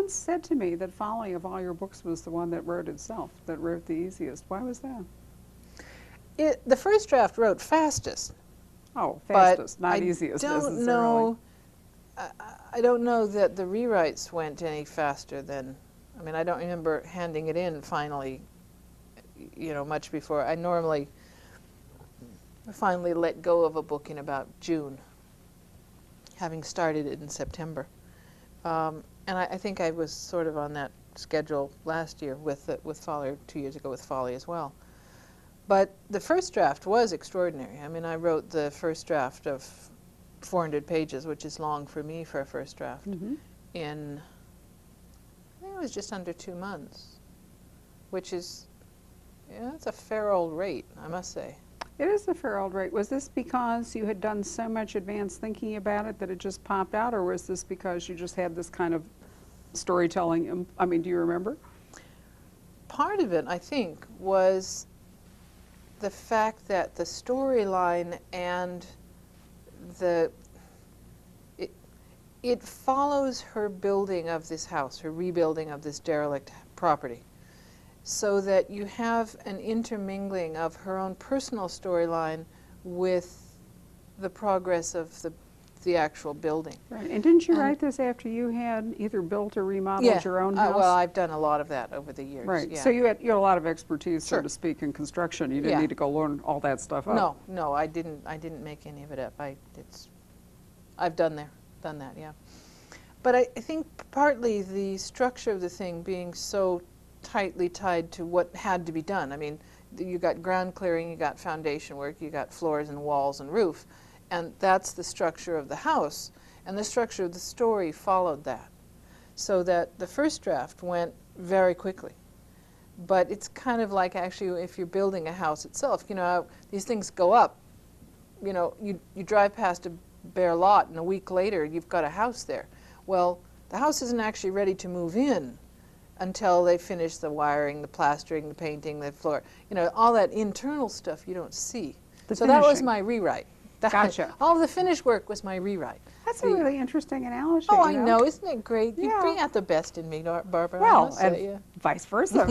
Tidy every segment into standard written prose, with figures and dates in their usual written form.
once said to me that Folly of all your books was the one that wrote itself, that wrote the easiest. Why was that? The first draft wrote fastest. Oh, But fastest, not easiest don't necessarily. know. I don't know that the rewrites went any faster than. I mean, I don't remember handing it in finally. Much before. I normally finally let go of a book in about June, having started it in September. And I think I was sort of on that schedule last year with Folly, or 2 years ago with Folly as well. But the first draft was extraordinary. I mean, I wrote the first draft of 400 pages, which is long for me for a first draft, in, I think it was just under 2 months, which is, it's a fair old rate, I must say. It is a fair old rate. Was this because you had done so much advanced thinking about it that it just popped out, or was this because you just had this kind of storytelling? I mean, do you remember? Part of it, I think, was the fact that the storyline and it follows her building of this house, her rebuilding of this derelict property, so that you have an intermingling of her own personal storyline with the progress of the actual building. Right. And didn't you write this after you had either built or remodeled your own house? Well, I've done a lot of that over the years. Right. Yeah. So you had a lot of expertise, Sure. so to speak, in construction. You didn't need to go learn all that stuff up. No, I didn't make any of it up. I've done that, yeah. But I think partly the structure of the thing being so tightly tied to what had to be done. I mean, you got ground clearing, you got foundation work, you got floors and walls and roof, and that's the structure of the house, and the structure of the story followed that. So that the first draft went very quickly. But it's kind of like actually if you're building a house itself, these things go up. You drive past a bare lot and a week later you've got a house there. Well, the house isn't actually ready to move in until they finish the wiring, the plastering, the painting, the floor. All that internal stuff you don't see. So that was my rewrite. Gotcha. All the finished work was my rewrite. That's a really interesting analogy. Oh, I know. Isn't it great? You Yeah. bring out the best in me, Barbara. Well, and vice versa.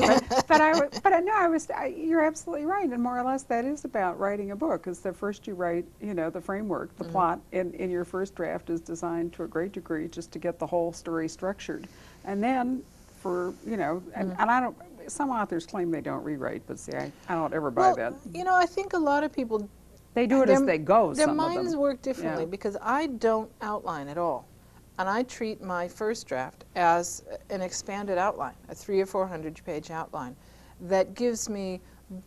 You're absolutely right. And more or less, that is about writing a book. Is the first you write, the framework, the plot, in your first draft is designed to a great degree just to get the whole story structured, and then and I don't. Some authors claim they don't rewrite, but see, I don't ever buy that. I think a lot of people. They do it as they go. Their some minds of them. work differently because I don't outline at all. And I treat my first draft as an expanded outline, a 300 or 400 page outline that gives me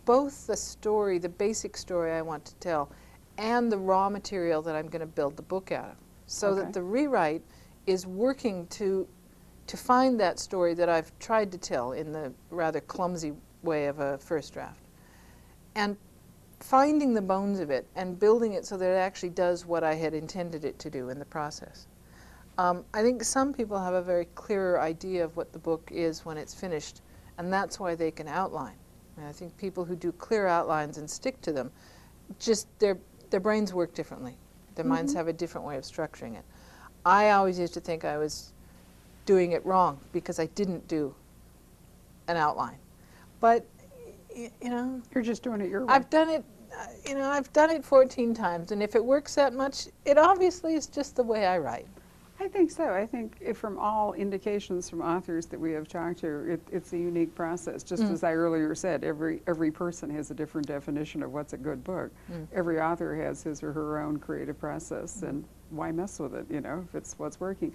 both the story, the basic story I want to tell, and the raw material that I'm going to build the book out of. So that the rewrite is working to find that story that I've tried to tell in the rather clumsy way of a first draft. And finding the bones of it and building it so that it actually does what I had intended it to do in the process. I think some people have a very clearer idea of what the book is when it's finished, and that's why they can outline. And I think people who do clear outlines and stick to them, just their brains work differently. Their minds have a different way of structuring it. I always used to think I was doing it wrong because I didn't do an outline. But You're just doing it your way. I've done it, I've done it 14 times, and if it works that much, it obviously is just the way I write. I think so. I think from all indications from authors that we have talked to, it's a unique process. Just as I earlier said, every person has a different definition of what's a good book. Every author has his or her own creative process, and why mess with it, if it's what's working.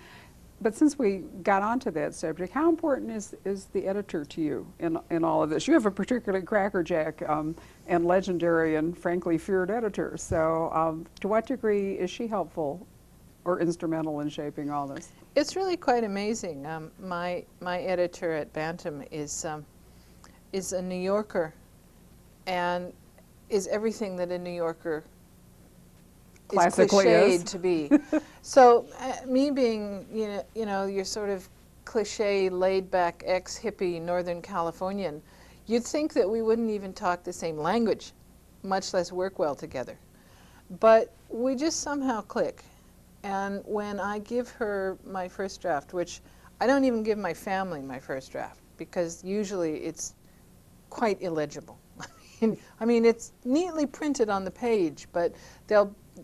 But since we got onto that subject, how important is the editor to you in all of this? You have a particularly crackerjack and legendary and frankly feared editor. So to what degree is she helpful or instrumental in shaping all this? It's really quite amazing. My editor at Bantam is a New Yorker, and is everything that a New Yorker classically is is cliched to be. So me being your sort of cliche, laid-back, ex-hippie Northern Californian, you'd think that we wouldn't even talk the same language, much less work well together. But we just somehow click. And when I give her my first draft, which I don't even give my family my first draft because usually it's quite illegible. I mean, it's neatly printed on the page, but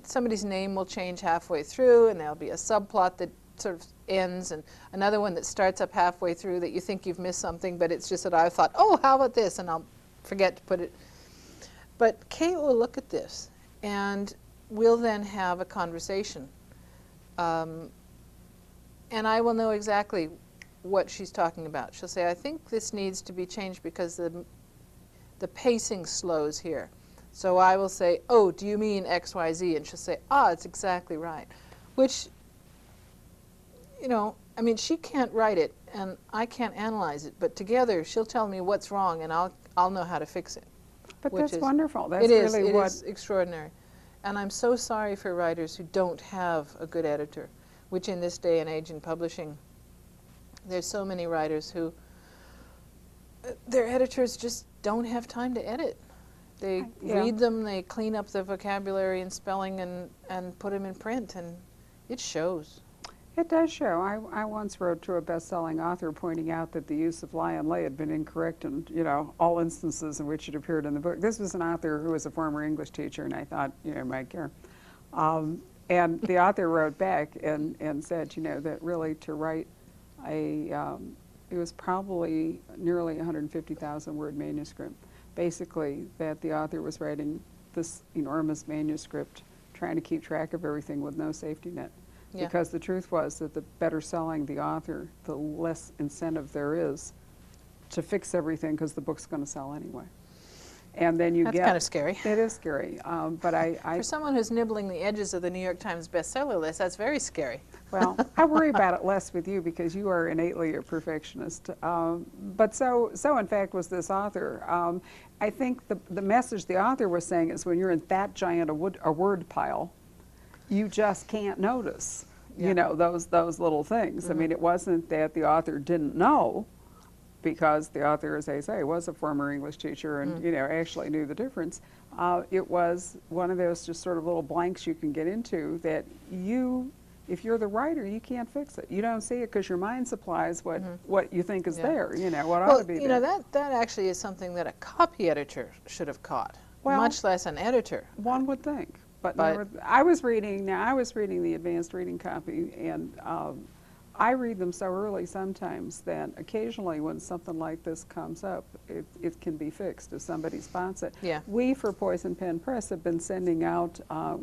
somebody's name will change halfway through, and there'll be a subplot that sort of ends, and another one that starts up halfway through that you think you've missed something, but it's just that I thought, oh, how about this, and I'll forget to put it. But Kate will look at this, and we'll then have a conversation, and I will know exactly what she's talking about. She'll say, I think this needs to be changed because the pacing slows here. So I will say, oh, do you mean X, Y, Z? And she'll say, it's exactly right. Which, you know, I mean, she can't write it, and I can't analyze it, but together she'll tell me what's wrong, and I'll know how to fix it. But that's wonderful. That's it is, really it is extraordinary. And I'm so sorry for writers who don't have a good editor, which in this day and age in publishing, there's so many writers who, their editors just don't have time to edit. They read them, they clean up the vocabulary and spelling and put them in print, and it shows. It does show. I once wrote to a best-selling author pointing out that the use of lie and lay had been incorrect in, you know, all instances in which it appeared in the book. This was an author who was a former English teacher, and I thought, you know, might care. And the author wrote back and said, you know, that really to write it was probably nearly 150,000 word manuscript. Basically, that the author was writing this enormous manuscript, trying to keep track of everything with no safety net. Yeah. Because the truth was that the better selling the author, the less incentive there is to fix everything because the book's going to sell anyway. And then you That's kind of scary. It is scary. But for someone who's nibbling the edges of the New York Times bestseller list, that's very scary. Well, I worry about it less with you because you are innately a perfectionist. But so in fact was this author. I think the message the author was saying is when you're in that giant a word pile, you just can't notice, you know, those little things. I mean, it wasn't that the author didn't know, because the author, as I say, was a former English teacher and, you know, actually knew the difference. It was one of those just sort of little blanks you can get into that if you're the writer, you can't fix it. You don't see it because your mind supplies what you think is there, you know, what ought to be there. You know, that actually is something that a copy editor should have caught, much less an editor. One would think. But I was reading the advanced reading copy, and I read them so early sometimes that occasionally when something like this comes up, it can be fixed if somebody spots it. Yeah. We, for Poison Pen Press, have been sending out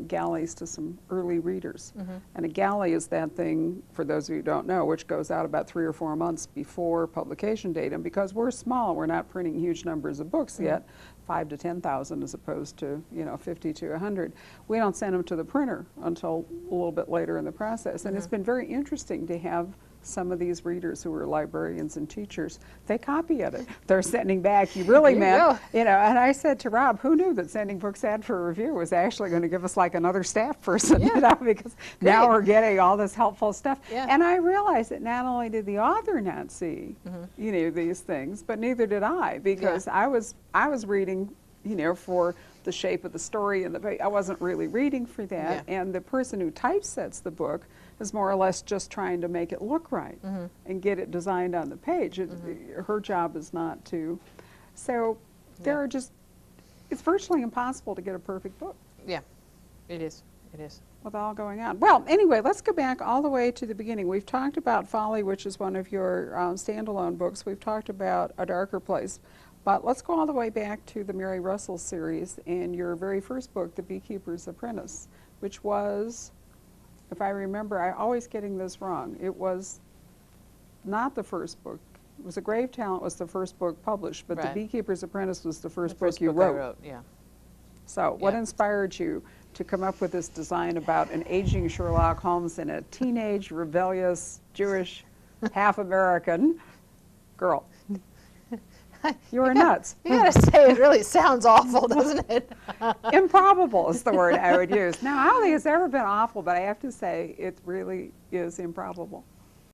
galleys to some early readers. And a galley is that thing, for those of you who don't know, which goes out about 3 or 4 months before publication date. And because we're small, we're not printing huge numbers of books yet, 5 to 10,000 as opposed to, you know, 50 to 100. We don't send them to the printer until a little bit later in the process. And it's been very interesting to have some of these readers who are librarians and teachers, they copy edit. They're sending back, you really meant, you know, and I said to Rob, who knew that sending books out for review was actually going to give us like another staff person, you know, because now we're getting all this helpful stuff. And I realized that not only did the author not see, you know, these things, but neither did I, because I was reading, you know, for the shape of the story, and I wasn't really reading for that. And the person who typesets the book is more or less just trying to make it look right and get it designed on the page. Her job is not to. So there are just, it's virtually impossible to get a perfect book. Yeah, it is. It is. With all going on. Well, anyway, let's go back all the way to the beginning. We've talked about Folly, which is one of your standalone books. We've talked about A Darker Place. But let's go all the way back to the Mary Russell series and your very first book, The Beekeeper's Apprentice, which was, if I remember, I'm always getting this wrong. It was not the first book. It was A Grave Talent was the first book published, but The Beekeeper's Apprentice was the first book you wrote. I wrote, yeah. So what inspired you to come up with this design about an aging Sherlock Holmes and a teenage, rebellious, Jewish, half-American girl? You were nuts. You gotta say, it really sounds awful, doesn't it? Improbable is the word I would use. Now, I don't think it's ever been awful, but I have to say it really is improbable.